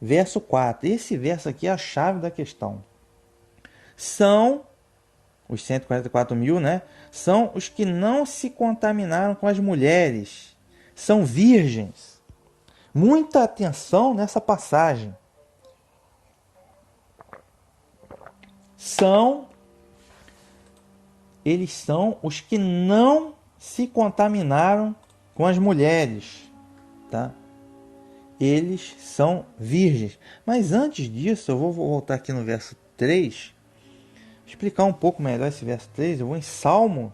verso 4. Esse verso aqui é a chave da questão. São os 144 mil, né? São os que não se contaminaram com as mulheres. São virgens. Muita atenção nessa passagem. Eles são os que não se contaminaram com as mulheres, tá? Eles são virgens. Mas antes disso, eu vou voltar aqui no verso 3, explicar um pouco melhor esse verso 3. Eu vou em Salmo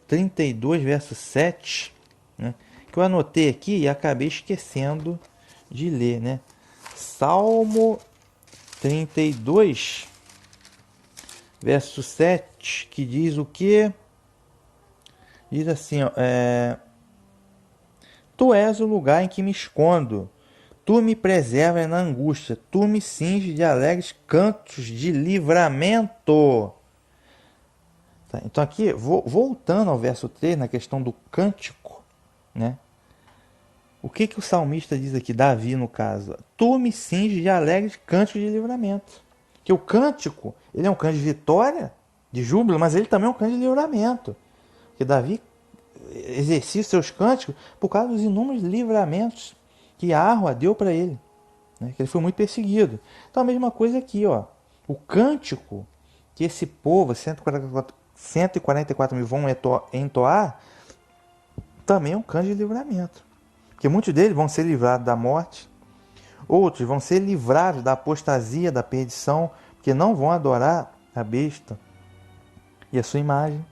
32, verso 7, né? Que eu anotei aqui e acabei esquecendo de ler, né? Salmo 32, verso 7, que diz o quê? Diz assim, ó, Tu és o lugar em que me escondo, tu me preservas na angústia, tu me cinges de alegres cantos de livramento. Tá, então aqui, voltando ao verso 3, na questão do cântico, né? O que o salmista diz aqui, Davi no caso? Tu me cinges de alegres cantos de livramento. Que o cântico, ele é um canto de vitória, de júbilo, mas ele também é um canto de livramento. Porque Davi exercia seus cânticos por causa dos inúmeros livramentos que Arroa deu para ele, né? Que ele foi muito perseguido. Então a mesma coisa aqui, ó. O cântico que esse povo, 144 mil, vão entoar, também é um canto de livramento. Porque muitos deles vão ser livrados da morte, outros vão ser livrados da apostasia, da perdição, porque não vão adorar a besta e a sua imagem.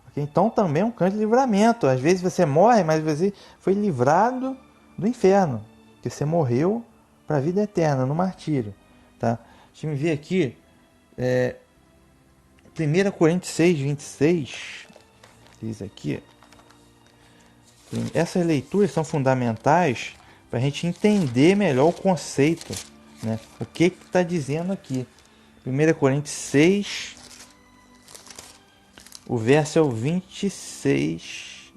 Okay? Então também é um canto de livramento. Às vezes você morre, mas você foi livrado do inferno, porque você morreu para a vida eterna, no martírio. Tá? Deixa eu ver aqui, 1 Coríntios 6, 26, diz aqui. Essas leituras são fundamentais para a gente entender melhor o conceito, né? O que está dizendo aqui. 1 Coríntios 6, o verso é o 26.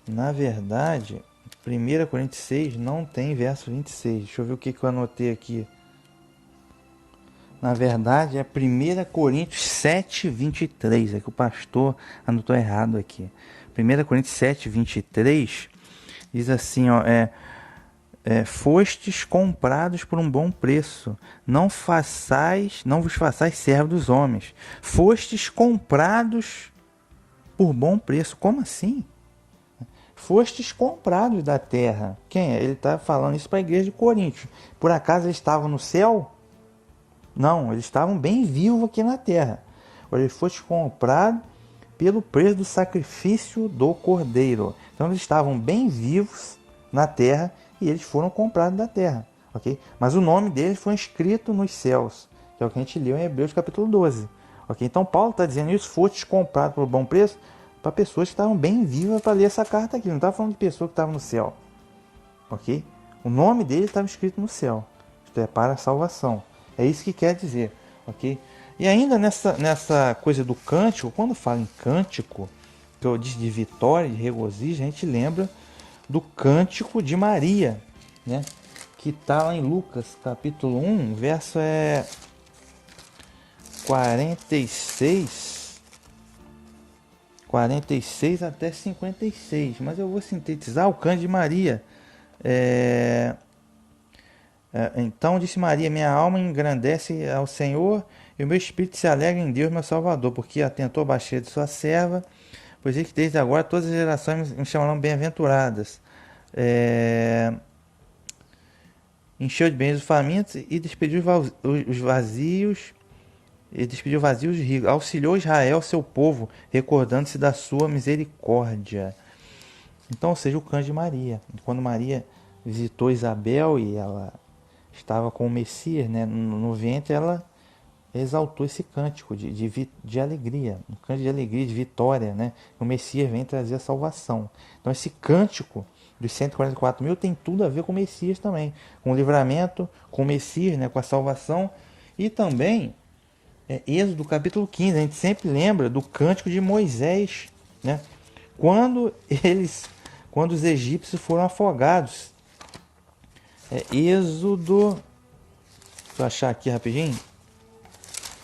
Na verdade, 1 Coríntios 6 não tem verso 26. Deixa eu ver o que eu anotei aqui. Na verdade, é 1 Coríntios 7, 23. É que o pastor anotou errado aqui. 1 Coríntios 7, 23 diz assim, ó, fostes comprados por um bom preço. Não vos façais servos dos homens. Fostes comprados por bom preço. Como assim? Fostes comprados da terra. Quem é? Ele está falando isso para a igreja de Corinto. Por acaso eles estavam no céu? Não, eles estavam bem vivos aqui na terra. Ele foste comprado pelo preço do sacrifício do cordeiro. Então eles estavam bem vivos na terra e eles foram comprados da terra. Okay? Mas o nome deles foi escrito nos céus, que é o que a gente leu em Hebreus capítulo 12. Okay? Então Paulo está dizendo isso, fostes comprados por bom preço, para pessoas que estavam bem vivas para ler essa carta aqui. Não está falando de pessoas que estavam no céu. Okay? O nome deles estava escrito no céu. Isto é para a salvação. É isso que quer dizer, ok? E ainda nessa coisa do cântico, quando fala em cântico, que eu disse de vitória, de regozijo, a gente lembra do cântico de Maria, né? Que está lá em Lucas, capítulo 1, verso 46 até 56. Mas eu vou sintetizar o cântico de Maria. Então disse Maria, minha alma engrandece ao Senhor, e o meu espírito se alegra em Deus, meu Salvador, porque atentou a baixeza de sua serva, pois é que desde agora todas as gerações me chamarão bem-aventuradas. Encheu de bens os famintos e despediu os vazios, os ricos. Auxiliou Israel, seu povo, recordando-se da sua misericórdia. Então, ou seja, o cântico de Maria. Quando Maria visitou Isabel e ela estava com o Messias, né, no ventre, ela exaltou esse cântico de alegria, um cântico de alegria, de vitória, né? O Messias vem trazer a salvação. Então esse cântico dos 144 mil tem tudo a ver com o Messias também, com o livramento, com o Messias, né, com a salvação. E também Êxodo capítulo 15, a gente sempre lembra do cântico de Moisés, né? Quando os egípcios foram afogados, É Êxodo, vou achar aqui rapidinho.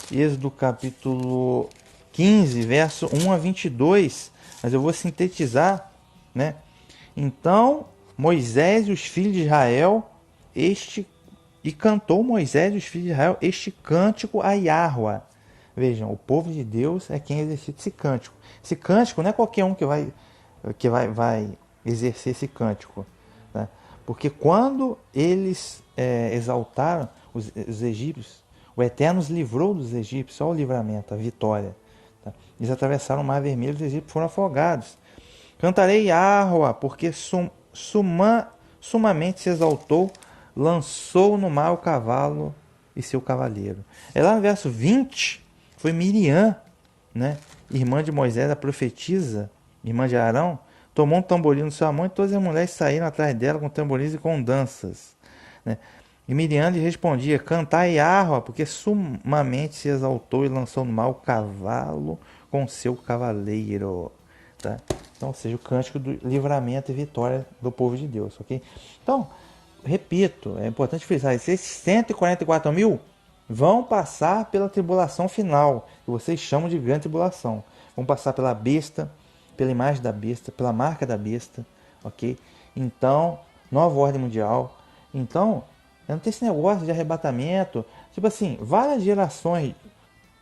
Êxodo capítulo 15, verso 1 a 22. Mas eu vou sintetizar, né? Então, Moisés e os filhos de Israel, e cantou Moisés e os filhos de Israel este cântico a Yahweh. Vejam, o povo de Deus é quem exercita esse cântico. Esse cântico não é qualquer um que vai exercer esse cântico, né? Porque quando eles exaltaram os egípcios, o Eterno os livrou dos egípcios, só o livramento, a vitória. Tá? Eles atravessaram o Mar Vermelho, os egípcios foram afogados. Cantarei Yahweh, porque sumamente se exaltou, lançou no mar o cavalo e seu cavaleiro. É lá no verso 20, foi Miriam, né, irmã de Moisés, a profetisa, irmã de Arão, tomou um tamborim no sua mão e todas as mulheres saíram atrás dela com tamborins e com danças. Né? E Miriam lhe respondia, cantai Yahweh, porque sumamente se exaltou e lançou no mar o cavalo com seu cavaleiro. Tá? Então, ou seja, o cântico do livramento e vitória do povo de Deus, ok? Então, repito, é importante frisar isso, esses 144 mil vão passar pela tribulação final, que vocês chamam de grande tribulação. Vão passar pela besta, pela imagem da besta, pela marca da besta, ok? Então, nova ordem mundial. Então, não tem esse negócio de arrebatamento. Tipo assim, várias gerações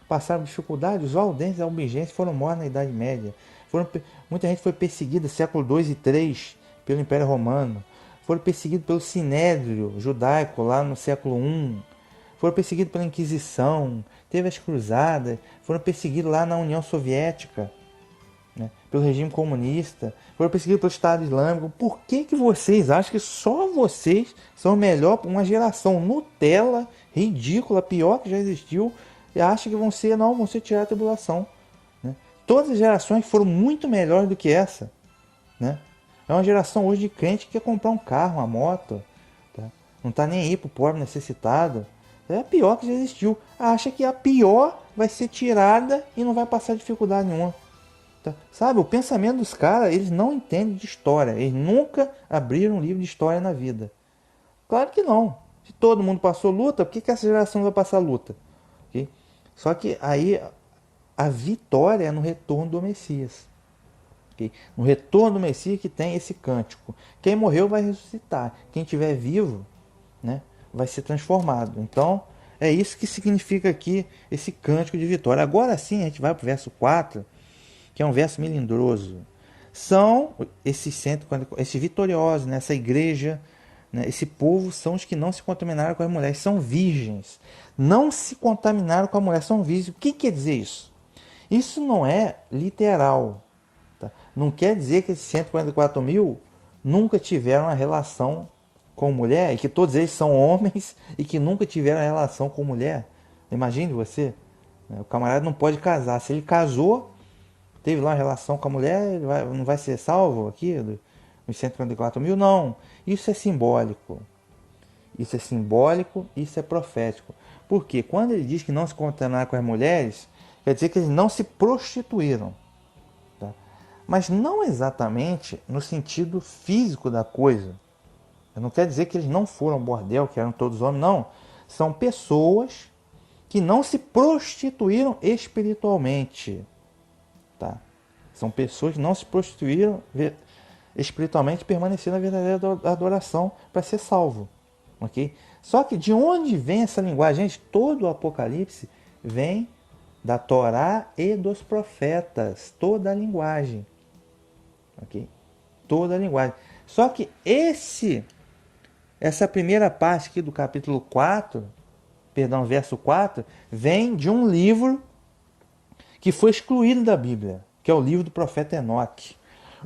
passaram dificuldade, os valdenses e albigenses foram mortos na Idade Média. Muita gente foi perseguida século 2 e 3 pelo Império Romano. Foram perseguidos pelo Sinédrio judaico lá no século I. Foram perseguidos pela Inquisição. Teve as cruzadas. Foram perseguidos lá na União Soviética, né, pelo regime comunista. Foram perseguidos pelo Estado Islâmico. Por que vocês acham que só vocês são melhor para uma geração Nutella, ridícula, pior que já existiu, e acham que vão ser tirar a tribulação? Todas as gerações foram muito melhores do que essa, né? É uma geração hoje de crente que quer comprar um carro, uma moto, tá? Não está nem aí para o pobre necessitado. É a pior que já existiu. Acha que a pior vai ser tirada e não vai passar dificuldade nenhuma. Tá? Sabe, o pensamento dos caras, eles não entendem de história. Eles nunca abriram um livro de história na vida. Claro que não. Se todo mundo passou luta, por que essa geração vai passar luta? Okay? Só que aí a vitória é no retorno do Messias. Okay? No retorno do Messias que tem esse cântico. Quem morreu vai ressuscitar. Quem estiver vivo, né, vai ser transformado. Então, é isso que significa aqui esse cântico de vitória. Agora sim, a gente vai para o verso 4, que é um verso melindroso. São esses vitoriosos, né, essa igreja, né, esse povo são os que não se contaminaram com as mulheres. São virgens. Não se contaminaram com a mulher, são virgens. O que quer dizer isso? Isso não é literal. Tá? Não quer dizer que esses 144 mil nunca tiveram uma relação com mulher e que todos eles são homens e que nunca tiveram relação com mulher. Imagine você. O camarada não pode casar. Se ele casou, teve lá uma relação com a mulher, ele não vai ser salvo aqui dos 144 mil? Não. Isso é simbólico. Isso é simbólico, isso é profético. Porque quando ele diz que não se contaminaram com as mulheres, quer dizer que eles não se prostituíram. Tá? Mas não exatamente no sentido físico da coisa. Não quer dizer que eles não foram ao bordel, que eram todos homens, não. São pessoas que não se prostituíram espiritualmente. Tá? São pessoas que não se prostituíram espiritualmente e permaneceram na verdadeira adoração para ser salvo. Okay? Só que de onde vem essa linguagem? Gente, todo o Apocalipse vem da Torá e dos profetas. Toda a linguagem. Okay? Toda a linguagem. Só que essa primeira parte aqui do capítulo 4, verso 4, vem de um livro que foi excluído da Bíblia, que é o livro do profeta Enoque.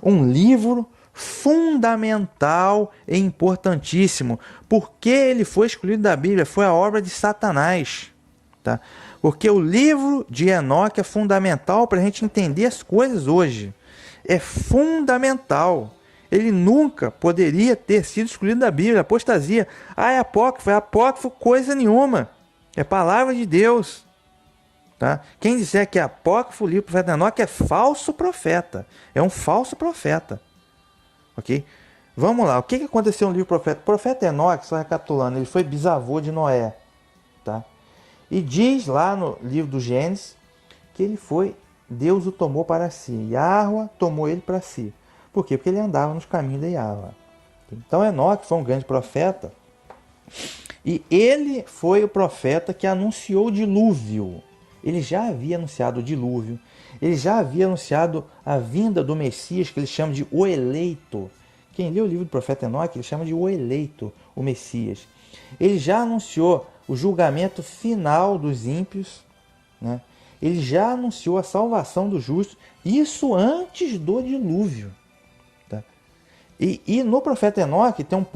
Um livro fundamental e importantíssimo. Por que ele foi excluído da Bíblia? Foi a obra de Satanás. Tá? Porque o livro de Enoque é fundamental para a gente entender as coisas hoje. É fundamental. Ele nunca poderia ter sido excluído da Bíblia. Apostasia. É apócrifo. É apócrifo coisa nenhuma. É palavra de Deus. Tá? Quem disser que é apócrifo o livro do profeta Enoque é falso profeta. É um falso profeta. Ok? Vamos lá, o que aconteceu no livro Profeta? O profeta Enoque, só recapitulando, ele foi bisavô de Noé, tá? E diz lá no livro do Gênesis que ele foi, Deus o tomou para si, Yahweh tomou ele para si. Por quê? Porque ele andava nos caminhos de Yahweh. Então Enoque foi um grande profeta e ele foi o profeta que anunciou o dilúvio. Ele já havia anunciado o dilúvio, ele já havia anunciado a vinda do Messias, que ele chama de o eleito. Quem lê o livro do profeta Enoque, ele chama de o eleito, o Messias. Ele já anunciou o julgamento final dos ímpios, né? Ele já anunciou a salvação dos justos, isso antes do dilúvio. Tá? E no profeta Enoque tem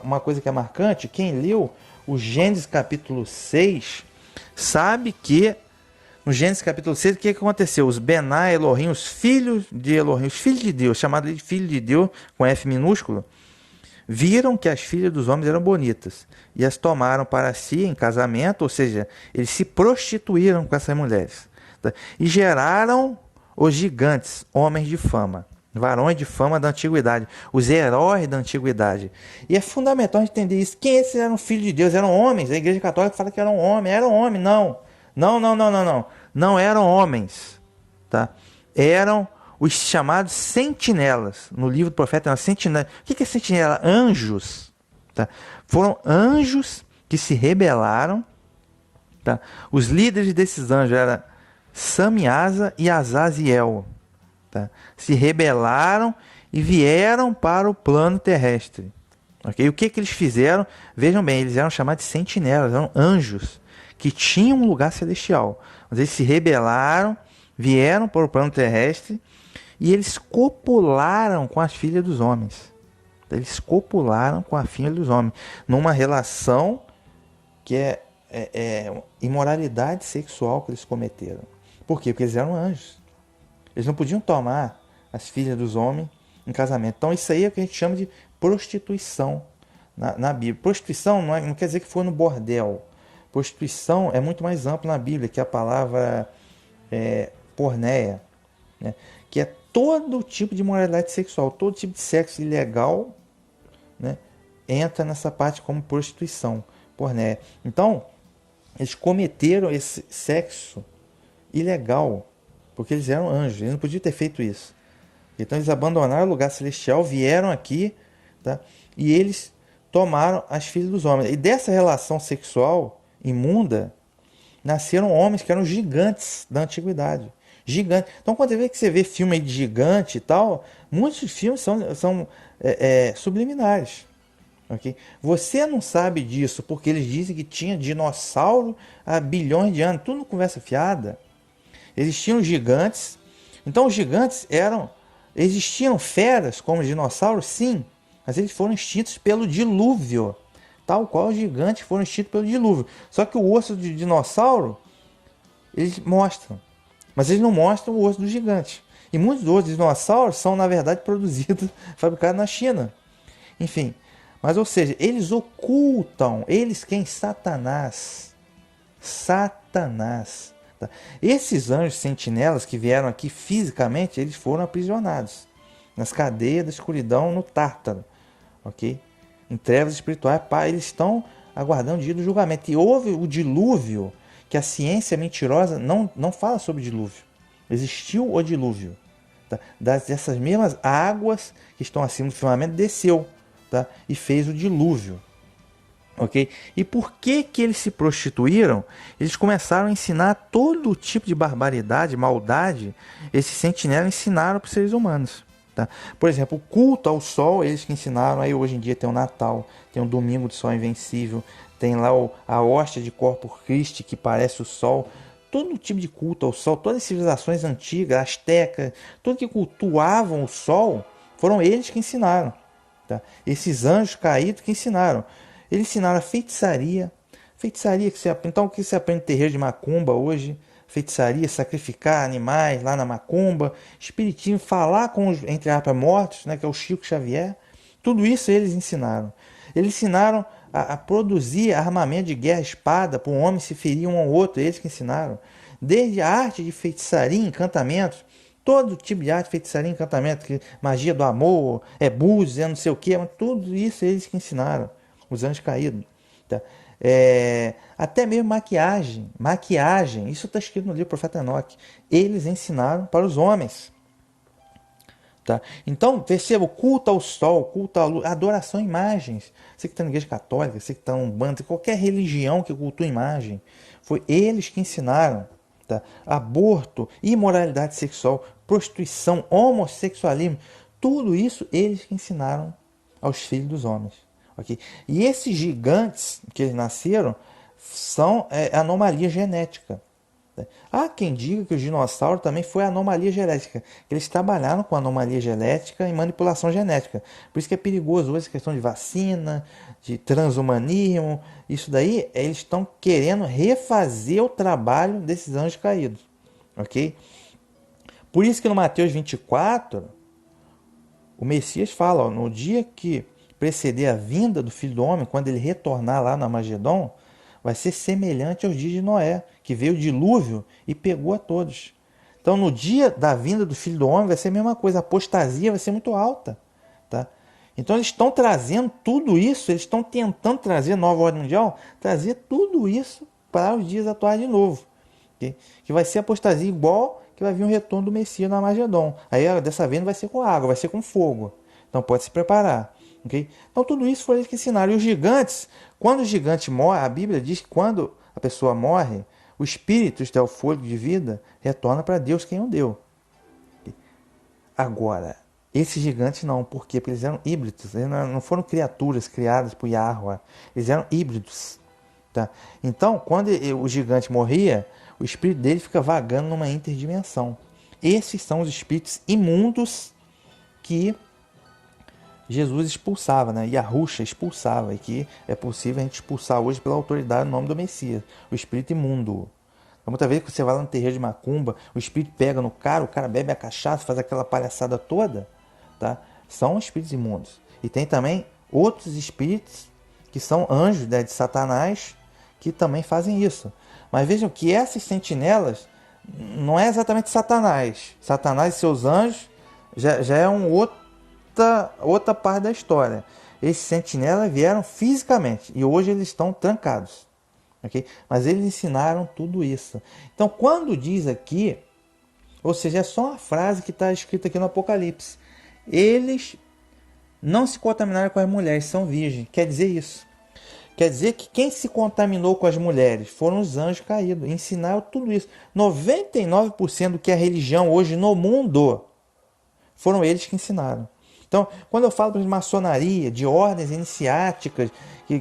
uma coisa que é marcante. Quem leu o Gênesis capítulo 6 sabe que no Gênesis capítulo 6, o que aconteceu? Os Bená, Elohim, os filhos de Elohim, os filhos de Deus, chamados de filhos de Deus, com F minúsculo, viram que as filhas dos homens eram bonitas e as tomaram para si em casamento, ou seja, eles se prostituíram com essas mulheres. Tá? E geraram os gigantes, homens de fama, varões de fama da antiguidade, os heróis da antiguidade. E é fundamental a gente entender isso. Quem esses eram filhos de Deus? Eram homens. A Igreja Católica fala que eram homens, não. Não eram homens, tá? Eram os chamados sentinelas. No livro do profeta, sentinela. O que é sentinela? Anjos, tá? Foram anjos que se rebelaram, tá? Os líderes desses anjos eram Samiasa e Azaziel, tá? Se rebelaram e vieram para o plano terrestre. Okay? O que eles fizeram? Vejam bem, eles eram chamados de sentinelas, eram anjos que tinham um lugar celestial. Mas eles se rebelaram, vieram para o plano terrestre e eles copularam com as filhas dos homens. Eles copularam com a filha dos homens numa relação que é imoralidade sexual que eles cometeram. Por quê? Porque eles eram anjos. Eles não podiam tomar as filhas dos homens em casamento. Então isso aí é o que a gente chama de prostituição na Bíblia. Prostituição não quer dizer que foi no bordel. Prostituição é muito mais ampla na Bíblia, que a palavra porneia, né? Que é todo tipo de moralidade sexual, todo tipo de sexo ilegal, né? Entra nessa parte como prostituição, porneia. Então, eles cometeram esse sexo ilegal, porque eles eram anjos, eles não podiam ter feito isso. Então eles abandonaram o lugar celestial, vieram aqui, tá? E eles tomaram as filhas dos homens. E dessa relação sexual imunda, nasceram homens que eram gigantes da antiguidade. Gigantes. Então, quando você vê filme aí de gigante e tal, muitos filmes são subliminares. Okay? Você não sabe disso porque eles dizem que tinha dinossauro há bilhões de anos. Tudo conversa fiada. Existiam gigantes. Então, os gigantes existiam feras como dinossauros, sim, mas eles foram extintos pelo dilúvio. Tal qual os gigantes foram extintos pelo dilúvio. Só que o osso de dinossauro, eles mostram. Mas eles não mostram o osso do gigante. E muitos dos ossos de dinossauros são, na verdade, produzidos, fabricados na China. Enfim. Mas, ou seja, eles ocultam. Eles quem? Satanás. Satanás. Tá? Esses anjos sentinelas que vieram aqui fisicamente, eles foram aprisionados. Nas cadeias da escuridão, no Tártaro. Ok? Em trevas espirituais, eles estão aguardando o dia do julgamento. E houve o dilúvio, que a ciência mentirosa não fala sobre dilúvio. Existiu o dilúvio. Tá? Dessas mesmas águas que estão acima do firmamento, desceu, tá? E fez o dilúvio. Okay? E por que eles se prostituíram? Eles começaram a ensinar todo tipo de barbaridade, maldade. Esses sentinelas ensinaram para os seres humanos. Tá? Por exemplo, o culto ao sol, eles que ensinaram. Aí hoje em dia tem o Natal, tem o Domingo do Sol Invencível, tem lá a hóstia de Corpus Christi, que parece o sol. Todo tipo de culto ao sol, todas as civilizações antigas, astecas, todos que cultuavam o sol, foram eles que ensinaram. Tá? Esses anjos caídos que ensinaram. Eles ensinaram a feitiçaria. Feitiçaria que você aprende. Então, o que você aprende no terreiro de macumba hoje? Feitiçaria, sacrificar animais lá na macumba, espiritismo, falar com os, entre aspas, mortos, né, que é o Chico Xavier. Tudo isso eles ensinaram. Eles ensinaram a produzir armamento de guerra, espada, para um homem se ferir um ao outro. Eles que ensinaram. Desde a arte de feitiçaria, encantamentos, todo tipo de arte, feitiçaria, encantamento, magia do amor, búzios, não sei o que, mas tudo isso eles que ensinaram, os anjos caídos. Tá? Até mesmo maquiagem, isso está escrito no livro do Profeta Enoque, eles ensinaram para os homens. Tá? Então, perceba, o culto ao sol, o culto à luz, adoração a imagens. Você que está na igreja católica, você que está em banda, qualquer religião que cultua imagem, foi eles que ensinaram. Tá? Aborto, imoralidade sexual, prostituição, homossexualismo, tudo isso eles que ensinaram aos filhos dos homens. Okay? E esses gigantes que eles nasceram são anomalia genética. Há quem diga que o dinossauro também foi anomalia genética. Eles trabalharam com anomalia genética e manipulação genética. Por isso que é perigoso hoje a questão de vacina, de transhumanismo. Isso daí, eles estão querendo refazer o trabalho desses anjos caídos. Ok? Por isso que no Mateus 24, o Messias fala, ó, no dia que preceder a vinda do Filho do Homem, quando ele retornar lá no Armagedon, vai ser semelhante aos dias de Noé, que veio o dilúvio e pegou a todos. Então, no dia da vinda do Filho do Homem, vai ser a mesma coisa. A apostasia vai ser muito alta. Tá? Então, eles estão trazendo tudo isso, eles estão tentando trazer nova ordem mundial, trazer tudo isso para os dias atuais de novo. Okay? Que vai ser apostasia igual que vai vir o retorno do Messias na Armagedon. Aí, dessa vez, não vai ser com água, vai ser com fogo. Então, pode se preparar. Okay? Então, tudo isso foi eles que ensinaram. E os gigantes, quando o gigante morre, a Bíblia diz que quando a pessoa morre, o espírito, isto é, o fôlego de vida, retorna para Deus quem o deu. Okay? Agora, esses gigantes não. Por quê? Porque eles eram híbridos. Eles não foram criaturas criadas por Yahweh. Eles eram híbridos. Tá? Então, quando o gigante morria, o espírito dele fica vagando numa interdimensão. Esses são os espíritos imundos que Jesus expulsava, né? Yahusha expulsava, e que é possível a gente expulsar hoje pela autoridade no nome do Messias, o espírito imundo. Então, muitas vezes que você vai lá no terreiro de macumba, o espírito pega no cara, o cara bebe a cachaça, faz aquela palhaçada toda, tá? São espíritos imundos. E tem também outros espíritos que são anjos, né, de Satanás, que também fazem isso. Mas vejam que essas sentinelas não é exatamente Satanás. Satanás e seus anjos já é um outra parte da história. Esses sentinelas vieram fisicamente e hoje eles estão trancados. Okay? Mas eles ensinaram tudo isso. Então, quando diz aqui, ou seja, é só uma frase que está escrita aqui no Apocalipse. Eles não se contaminaram com as mulheres, são virgens. Quer dizer isso. Quer dizer que quem se contaminou com as mulheres foram os anjos caídos. Ensinaram tudo isso. 99% do que é religião hoje no mundo foram eles que ensinaram. Então, quando eu falo de maçonaria, de ordens iniciáticas, que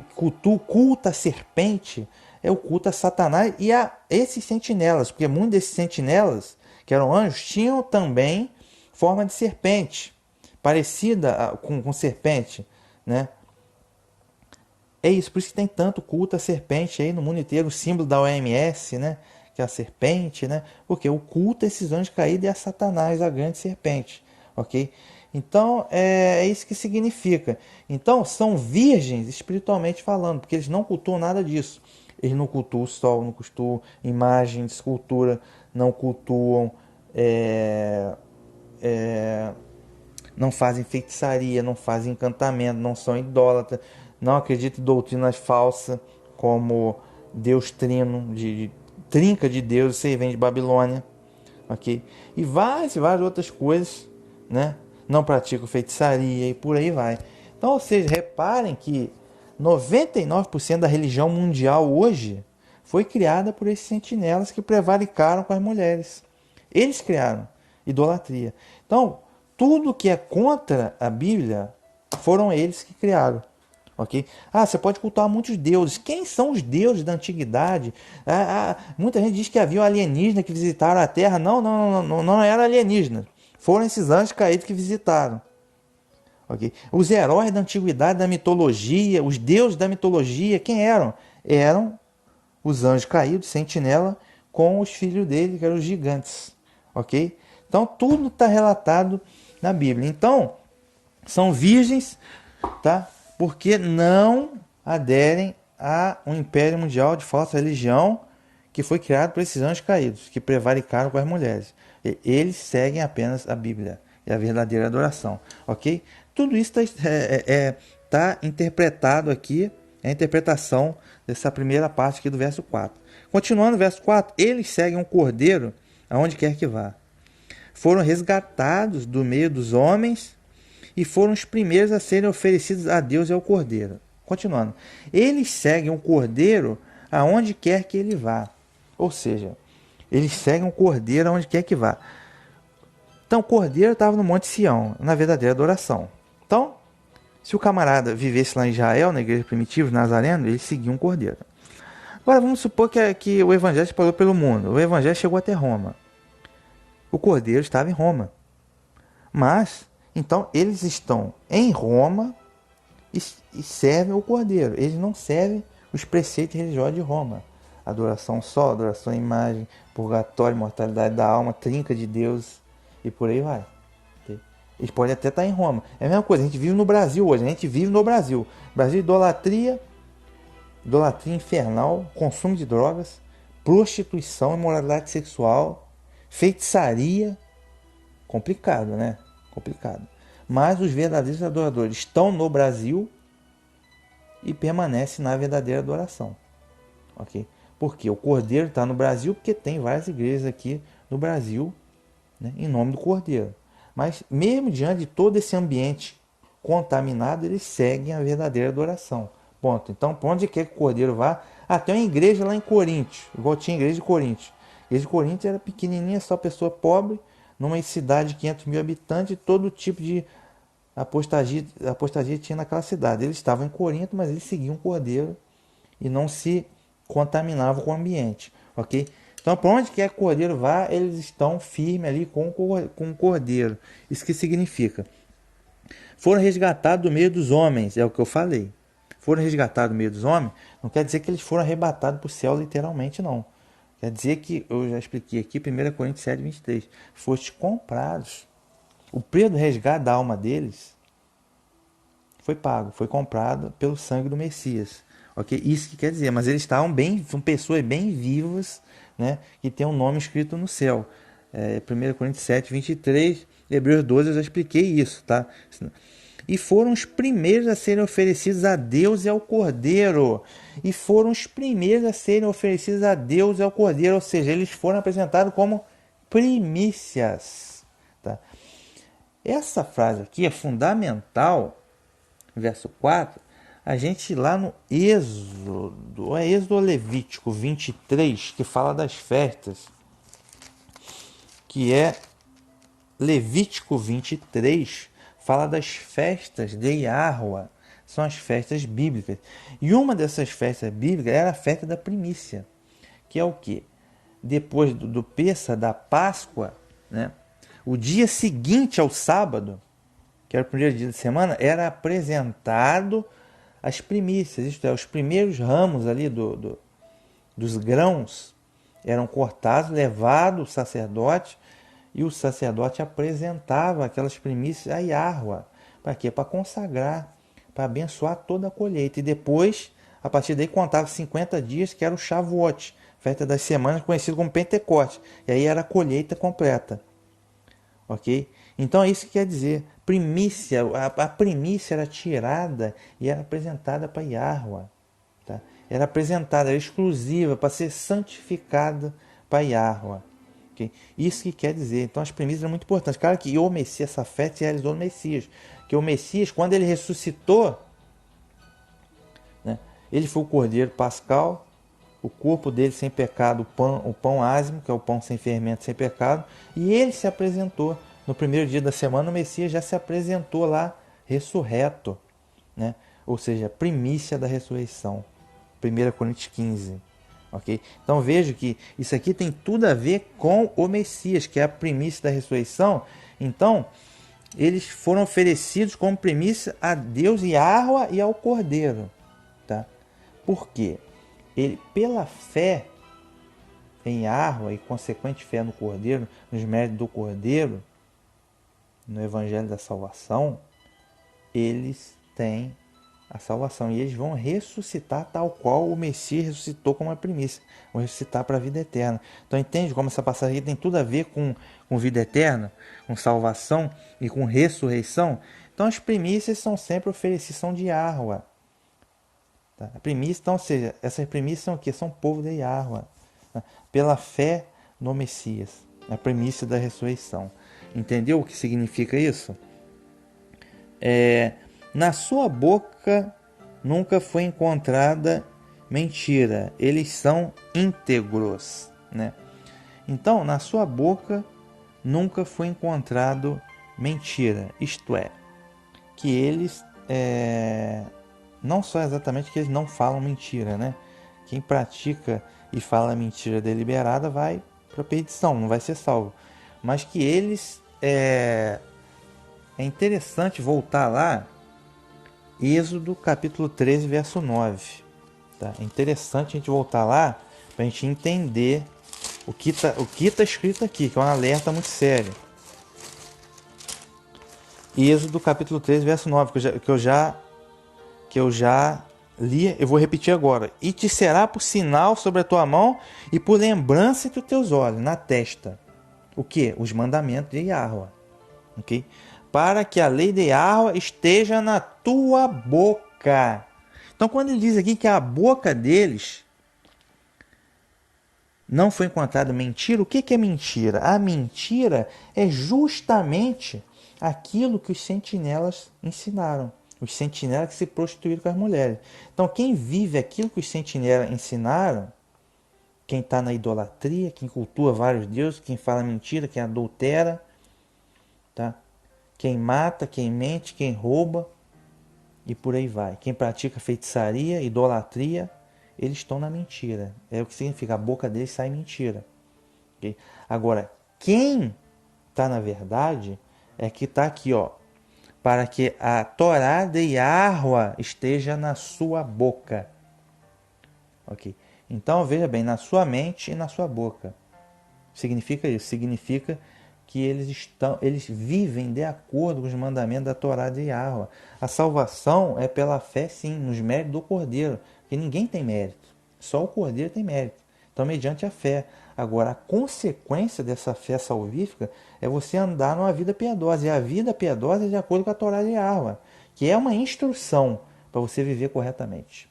culta a serpente, é o culto a Satanás e a esses sentinelas, porque muitos desses sentinelas, que eram anjos, tinham também forma de serpente, parecida com serpente, né? É isso, por isso que tem tanto culto a serpente aí no mundo inteiro, o símbolo da OMS, né? Que é a serpente, né? Porque o culto a esses anjos caídos é a Satanás, a grande serpente, ok? Então, é isso que significa. Então, são virgens espiritualmente falando, porque eles não cultuam nada disso. Eles não cultuam o sol, não cultuam imagem de escultura, não cultuam, não fazem feitiçaria, não fazem encantamento, não são idólatras, não acreditam em doutrinas falsas, como Deus Trino, de trinca de Deus, isso aí vem de Babilônia, ok? E várias outras coisas, né? Não praticam feitiçaria e por aí vai. Então, ou seja, reparem que 99% da religião mundial hoje foi criada por esses sentinelas que prevaricaram com as mulheres. Eles criaram idolatria. Então, tudo que é contra a Bíblia foram eles que criaram. Okay? Você pode cultuar muitos deuses. Quem são os deuses da antiguidade? Muita gente diz que havia alienígenas que visitaram a Terra. Não era alienígena. Foram esses anjos caídos que visitaram. Okay? Os heróis da antiguidade, da mitologia, os deuses da mitologia, quem eram? Eram os anjos caídos, sentinela, com os filhos dele, que eram os gigantes. Okay? Então, tudo está relatado na Bíblia. Então, são virgens, tá? Porque não aderem a um império mundial de falsa religião que foi criado por esses anjos caídos, que prevaricaram com as mulheres. Eles seguem apenas a Bíblia e a verdadeira adoração, ok? Tudo isso tá interpretado aqui, é a interpretação dessa primeira parte aqui do verso 4. Continuando o verso 4, eles seguem um cordeiro aonde quer que vá. Foram resgatados do meio dos homens e foram os primeiros a serem oferecidos a Deus e ao cordeiro. Continuando, eles seguem o cordeiro aonde quer que ele vá. Ou seja, eles seguem o cordeiro aonde quer que vá. Então, o cordeiro estava no Monte Sião, na verdadeira adoração. Então, se o camarada vivesse lá em Israel, na igreja primitiva, Nazareno, ele seguia um cordeiro. Agora, vamos supor que o evangelho espalhou pelo mundo. O evangelho chegou até Roma. O cordeiro estava em Roma. Mas, então, eles estão em Roma e servem o cordeiro. Eles não servem os preceitos religiosos de Roma. Adoração só, adoração à imagem, purgatório, mortalidade da alma, trinca de Deus e por aí vai. Eles podem até estar em Roma. É a mesma coisa, a gente vive no Brasil hoje. A gente vive no Brasil. Brasil, idolatria infernal, consumo de drogas, prostituição, imoralidade sexual, feitiçaria. Complicado, né? Complicado. Mas os verdadeiros adoradores estão no Brasil e permanecem na verdadeira adoração. Ok? Porque o Cordeiro está no Brasil, porque tem várias igrejas aqui no Brasil, né, em nome do Cordeiro. Mas mesmo diante de todo esse ambiente contaminado, eles seguem a verdadeira adoração. Ponto. Então, para onde quer que o Cordeiro vá, até uma igreja lá em Corinto, igual tinha a igreja de Corinto. A igreja de Corinto era pequenininha, só pessoa pobre, numa cidade de 500 mil habitantes, todo tipo de apostasia tinha naquela cidade. Eles estavam em Corinto, mas eles seguiam o Cordeiro e não se contaminavam com o ambiente, ok? Então, para onde quer que o cordeiro vá, eles estão firmes ali com o cordeiro. Isso que significa? Foram resgatados do meio dos homens, é o que eu falei. Foram resgatados do meio dos homens, não quer dizer que eles foram arrebatados para o céu literalmente, não. Quer dizer que, eu já expliquei aqui, 1 Coríntios 7, 23, foste comprados. O preço do resgate da alma deles foi pago, foi comprado pelo sangue do Messias. Okay? Isso que quer dizer, mas eles estavam bem, são pessoas bem vivas, né, que tem um nome escrito no céu. 1 Coríntios 7, 23, Hebreus 12, eu já expliquei isso, tá? E foram os primeiros a serem oferecidos a Deus e ao Cordeiro. E foram os primeiros a serem oferecidos a Deus e ao Cordeiro, ou seja, eles foram apresentados como primícias. Tá? Essa frase aqui é fundamental, verso 4, a gente lá no Êxodo Levítico 23, que fala das festas, que é Levítico 23, fala das festas de Yahweh, são as festas bíblicas. E uma dessas festas bíblicas era a festa da primícia, que é o quê? Depois do Pêssar, da Páscoa, né? O dia seguinte ao sábado, que era o primeiro dia da semana, era apresentado as primícias, isto é, os primeiros ramos ali dos grãos eram cortados, levados ao sacerdote, e o sacerdote apresentava aquelas primícias a Yahweh. Para quê? Para consagrar, para abençoar toda a colheita. E depois, a partir daí, contava 50 dias, que era o Shavuot, festa das semanas, conhecido como Pentecoste. E aí era a colheita completa. Ok? Então é isso que quer dizer. Primícia, a primícia era tirada e era apresentada para Yahweh. Tá? Era apresentada, era exclusiva, para ser santificada para Yahweh. Okay? Isso que quer dizer. Então as primícias eram muito importantes. Claro que o Messias, essa festa se realizou no Messias. Que o Messias, quando ele ressuscitou, né, ele foi o cordeiro pascal, o corpo dele sem pecado, o pão ázimo, que é o pão sem fermento, sem pecado, e ele se apresentou. No primeiro dia da semana, o Messias já se apresentou lá, ressurreto, né? Ou seja, primícia da ressurreição. 1 Coríntios 15. Okay? Então vejo que isso aqui tem tudo a ver com o Messias, que é a primícia da ressurreição. Então, eles foram oferecidos como primícia a Deus e Yahweh e ao Cordeiro. Tá? Por quê? Ele, pela fé em Yahweh e consequente fé no Cordeiro, nos méritos do Cordeiro, no Evangelho da Salvação, eles têm a salvação. E eles vão ressuscitar tal qual o Messias ressuscitou como a primícia. Vão ressuscitar para a vida eterna. Então entende como essa passagem tem tudo a ver com vida eterna, com salvação e com ressurreição? Então as primícias são sempre oferecidas, são de Yahweh. Tá? A primícia, então, ou seja, essas primícias são o quê? São o povo de Yahweh. Tá? Pela fé no Messias. A primícia da ressurreição. Entendeu o que significa isso? Na sua boca nunca foi encontrada mentira. Eles são íntegros, né? Então, na sua boca nunca foi encontrado mentira. Isto é, que eles não só exatamente que eles não falam mentira, né? Quem pratica e fala mentira deliberada vai para a perdição, não vai ser salvo. Mas que eles é interessante voltar lá, Êxodo capítulo 13, verso 9. Tá? É interessante a gente voltar lá para a gente entender o que tá escrito aqui, que é um alerta muito sério. Êxodo capítulo 13, verso 9, que eu já li, eu vou repetir agora. E te será por sinal sobre a tua mão e por lembrança entre os teus olhos, na testa. O que? Os mandamentos de Yahweh. Okay? Para que a lei de Yahweh esteja na tua boca. Então, quando ele diz aqui que a boca deles não foi encontrada mentira, o que é mentira? A mentira é justamente aquilo que os sentinelas ensinaram. Os sentinelas que se prostituíram com as mulheres. Então, quem vive aquilo que os sentinelas ensinaram, quem está na idolatria, quem cultua vários deuses, quem fala mentira, quem adultera, tá? Quem mata, quem mente, quem rouba e por aí vai. Quem pratica feitiçaria, idolatria, eles estão na mentira. É o que significa, a boca deles sai mentira. Okay? Agora, quem está na verdade é que está aqui, ó, para que a Torá de Yahweh esteja na sua boca. Ok? Então, veja bem, na sua mente e na sua boca. Significa isso? Significa que eles vivem de acordo com os mandamentos da Torá de Yahweh. A salvação é pela fé, sim, nos méritos do Cordeiro, porque ninguém tem mérito, só o Cordeiro tem mérito. Então, mediante a fé. Agora, a consequência dessa fé salvífica é você andar numa vida piedosa. E a vida piedosa é de acordo com a Torá de Yahweh, que é uma instrução para você viver corretamente.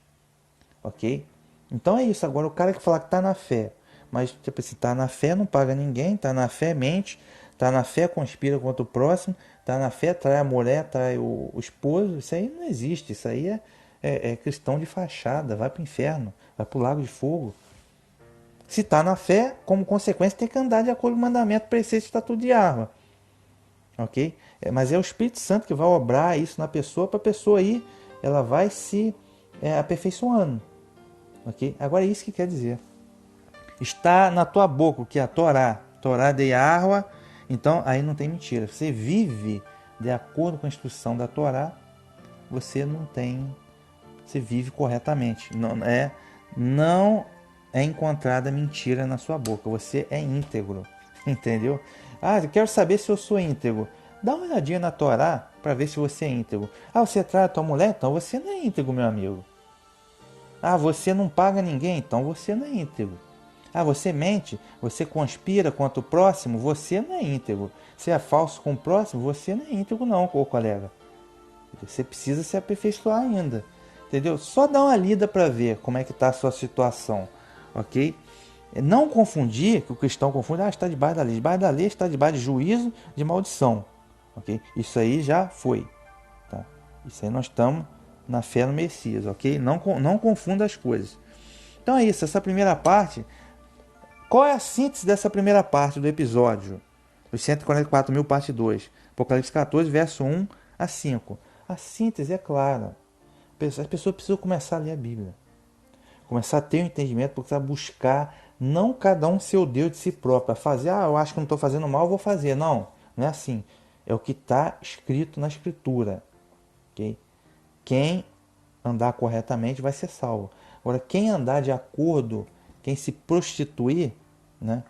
Ok? Então é isso. Agora, o cara que fala que está na fé, mas tipo assim, está na fé, não paga ninguém, está na fé, mente, está na fé, conspira contra o próximo, está na fé, trai a mulher, trai o esposo, isso aí não existe, isso aí é cristão de fachada, vai para o inferno, vai para o lago de fogo. Se está na fé, como consequência, tem que andar de acordo com o mandamento, preceito e estatuto de arma. Ok? Mas é o Espírito Santo que vai obrar isso na pessoa, para a pessoa aí, ela vai se aperfeiçoando. Ok? Agora é isso que quer dizer. Está na tua boca, o que é a Torá. Torá de Yahweh. Então, aí não tem mentira. Você vive de acordo com a instrução da Torá, você não tem... Você vive corretamente. Não é encontrada mentira na sua boca. Você é íntegro. Entendeu? Ah, eu quero saber se eu sou íntegro. Dá uma olhadinha na Torá para ver se você é íntegro. Ah, você trai a tua mulher? Então você não é íntegro, meu amigo. Ah, você não paga ninguém? Então você não é íntegro. Ah, você mente? Você conspira contra o próximo? Você não é íntegro. Você é falso com o próximo? Você não é íntegro não, colega. Você precisa se aperfeiçoar ainda. Entendeu? Só dá uma lida para ver como é que está a sua situação. Ok? Não confundir, que o cristão confunde, está debaixo da lei. Debaixo da lei está debaixo de juízo, de maldição. Ok? Isso aí já foi. Tá? Isso aí nós estamos na fé no Messias, ok? Não confunda as coisas. Então é isso, essa primeira parte. Qual é a síntese dessa primeira parte do episódio? Os 144.000, parte 2. Apocalipse 14, verso 1 a 5. A síntese é clara. As pessoas precisam começar a ler a Bíblia. Começar a ter um entendimento, porque buscar, não cada um ser o Deus de si próprio. A fazer, eu acho que não estou fazendo mal, eu vou fazer. Não, não é assim. É o que está escrito na Escritura. Okay? Quem andar corretamente vai ser salvo. Agora, quem andar de acordo, quem se prostituir, né?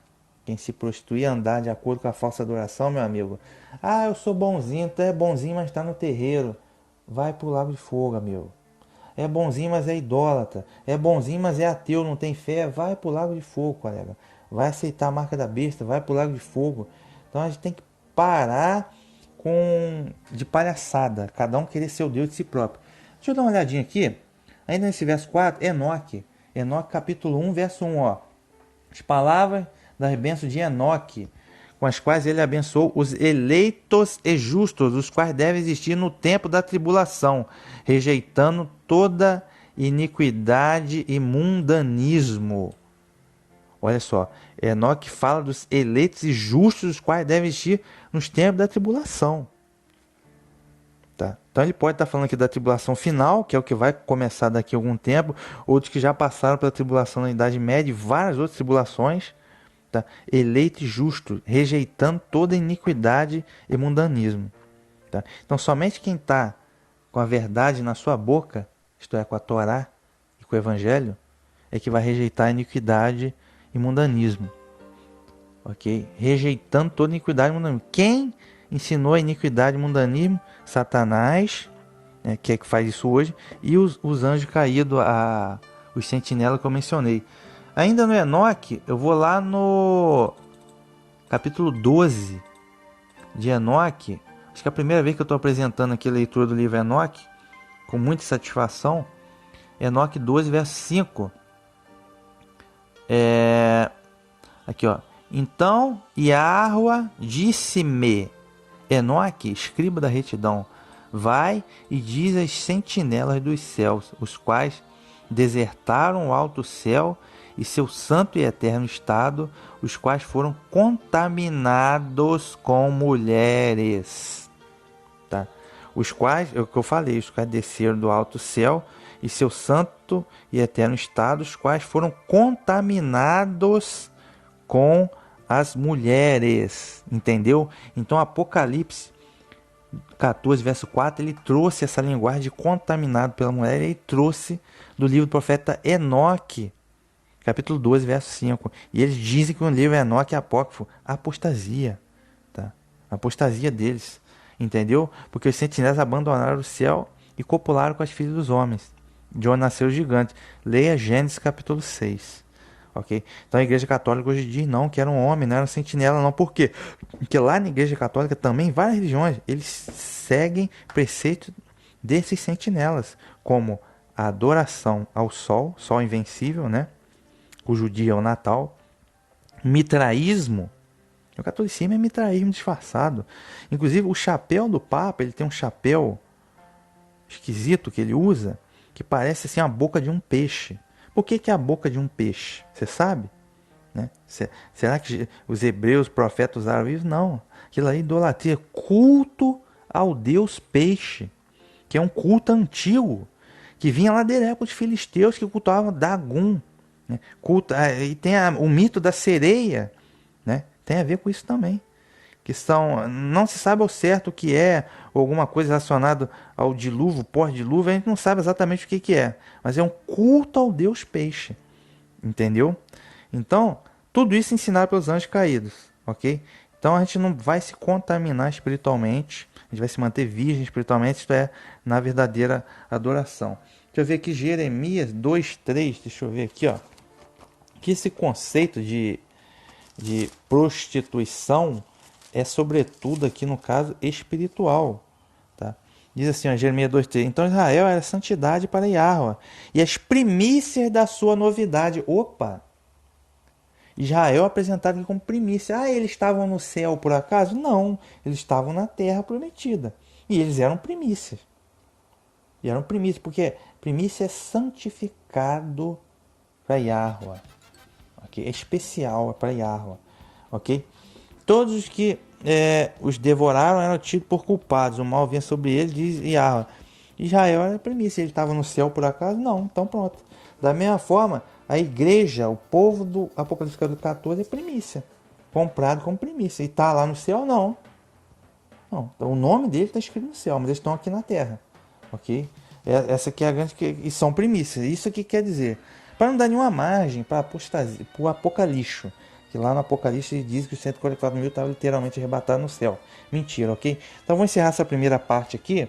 Quem se prostituir, andar de acordo com a falsa adoração, meu amigo. Ah, eu sou bonzinho, tu é bonzinho, mas está no terreiro. Vai pro lago de fogo, amigo. É bonzinho, mas é idólatra. É bonzinho, mas é ateu, não tem fé. Vai pro lago de fogo, colega. Vai aceitar a marca da besta, vai pro lago de fogo. Então a gente tem que parar de palhaçada. Cada um querer ser o Deus de si próprio. Deixa eu dar uma olhadinha aqui. Ainda nesse verso 4, Enoque. Enoque capítulo 1, verso 1, ó. As palavras das bênçãos de Enoque, com as quais ele abençoou os eleitos e justos, os quais devem existir no tempo da tribulação, rejeitando toda iniquidade e mundanismo. Olha só, Enoque fala dos eleitos e justos, os quais devem existir nos tempos da tribulação. Tá? Então ele pode estar falando aqui da tribulação final, que é o que vai começar daqui a algum tempo, outros que já passaram pela tribulação na Idade Média e várias outras tribulações. Tá? Eleito e justo, rejeitando toda iniquidade e mundanismo. Tá? Então somente quem está com a verdade na sua boca, isto é, com a Torá e com o Evangelho, é que vai rejeitar a iniquidade e mundanismo. Ok? Rejeitando toda iniquidade e mundanismo. Quem ensinou a iniquidade e mundanismo? Satanás, né, que é que faz isso hoje, e os anjos caídos, os sentinelas que eu mencionei. Ainda no Enoque, eu vou lá no capítulo 12 de Enoque. Acho que é a primeira vez que eu estou apresentando aqui a leitura do livro Enoque, com muita satisfação. Enoque 12, verso 5. Aqui, ó. Então Yahua disse-me, Enoque, escriba da retidão, vai e diz às sentinelas dos céus, os quais desertaram o alto céu e seu santo e eterno estado, os quais foram contaminados com mulheres. Tá? Os quais, é o que eu falei, os quais desceram do alto céu e seu santo e eterno estado, os quais foram contaminados com as mulheres. Entendeu? Então Apocalipse 14, verso 4, ele trouxe essa linguagem de contaminado pela mulher, ele trouxe do livro do profeta Enoque, capítulo 12, verso 5. E eles dizem que o livro Enoque é apócrifo. Apostasia. Tá? Apostasia deles. Entendeu? Porque os sentinelas abandonaram o céu e copularam com as filhas dos homens, de onde nasceu o gigante. Leia Gênesis capítulo 6. Ok? Então a igreja católica hoje diz não, que era um homem, não era um sentinela, não. Por quê? Porque lá na igreja católica também, várias religiões, eles seguem preceitos desses sentinelas, como a adoração ao sol, sol invencível, né? Cujo dia é o Natal. Mitraísmo. O catolicismo é mitraísmo disfarçado. Inclusive o chapéu do Papa, ele tem um chapéu esquisito que ele usa, que parece assim a boca de um peixe. Por que é a boca de um peixe? Você sabe? Né? Será que os hebreus, profetas usaram isso? Não. Aquilo aí é idolatria, culto ao deus peixe, que é um culto antigo, que vinha lá da época dos filisteus, que cultuavam Dagum. Né? E tem o mito da sereia, né? Tem a ver com isso também. Que são, não se sabe ao certo o que é, ou alguma coisa relacionada ao dilúvio, pós-dilúvio, a gente não sabe exatamente o que é, mas é um culto ao deus peixe, entendeu? Então, tudo isso ensinado pelos anjos caídos, ok? Então a gente não vai se contaminar espiritualmente, a gente vai se manter virgem espiritualmente, isto é, na verdadeira adoração. Deixa eu ver aqui Jeremias 2:3, deixa eu ver aqui, ó, que esse conceito de prostituição é sobretudo aqui no caso espiritual, tá? Diz assim, ó, Jeremias 2:3, então Israel era santidade para Yahweh, e as primícias da sua novidade. Opa! Israel é apresentado aqui como primícia. Ah, eles estavam no céu por acaso? Não, eles estavam na terra prometida. E eles eram primícias. E eram primícias, porque primícia é santificado para Yahweh. Okay? É especial, é para Yahweh. Ok? Todos os que os devoraram eram tidos por culpados. O mal vinha sobre eles, diz Yahweh. Israel era primícia. Ele estava no céu por acaso? Não. Então pronto. Da mesma forma, a igreja, o povo do Apocalipse 14 é primícia. Comprado como primícia. E está lá no céu? Não. Não. Então, o nome dele está escrito no céu, mas eles estão aqui na terra. Ok? Essa aqui é a grande... E são primícias. Isso aqui quer dizer... Para não dar nenhuma margem para apostasia, para o apocalipse. Que lá no Apocalipse diz que os 144 mil estavam literalmente arrebatados no céu. Mentira, ok? Então vou encerrar essa primeira parte aqui.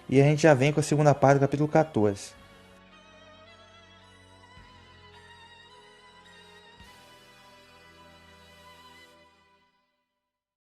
E a gente já vem com a segunda parte do capítulo 14.